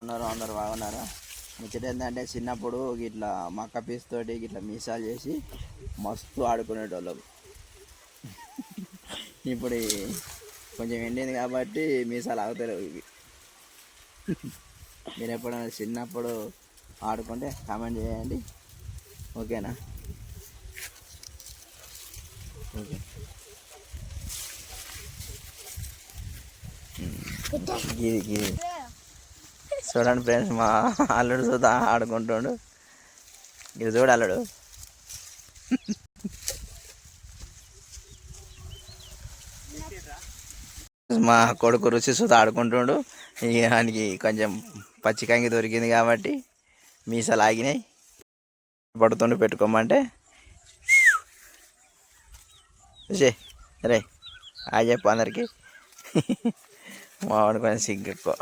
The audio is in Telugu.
ఉన్నారు అందరు బాగున్నారా? ముచ్చట ఏంటంటే చిన్నప్పుడు ఇట్లా మక్క పీస్ తోటి ఇట్లా మీసాలు చేసి మస్తు ఆడుకునేటోళ్ళం. ఇప్పుడు కొంచెం ఎండింది కాబట్టి మీసాలు ఆగుతలేవు ఇవి. మీరు ఎప్పుడైనా చిన్నప్పుడు ఆడుకుంటే కామెంట్ చేయండి, ఓకేనా? ఓకే. ఇది చూడండి ఫ్రెండ్స్, మా అల్లుడు చూద్దా ఆడుకుంటుండు. ఇది చూడు అల్లుడు. మా కొడుకు రుచి చూద్దా ఆడుకుంటుండు. ఇక ఆయనకి కొంచెం పచ్చికంగి దొరికింది కాబట్టి మీసాలు ఆగినాయి. పడుతుండు పెట్టుకోమంటే రే చెప్పు అందరికి. మా వాడు కొంచెం సిగ్గు ఎక్కువ.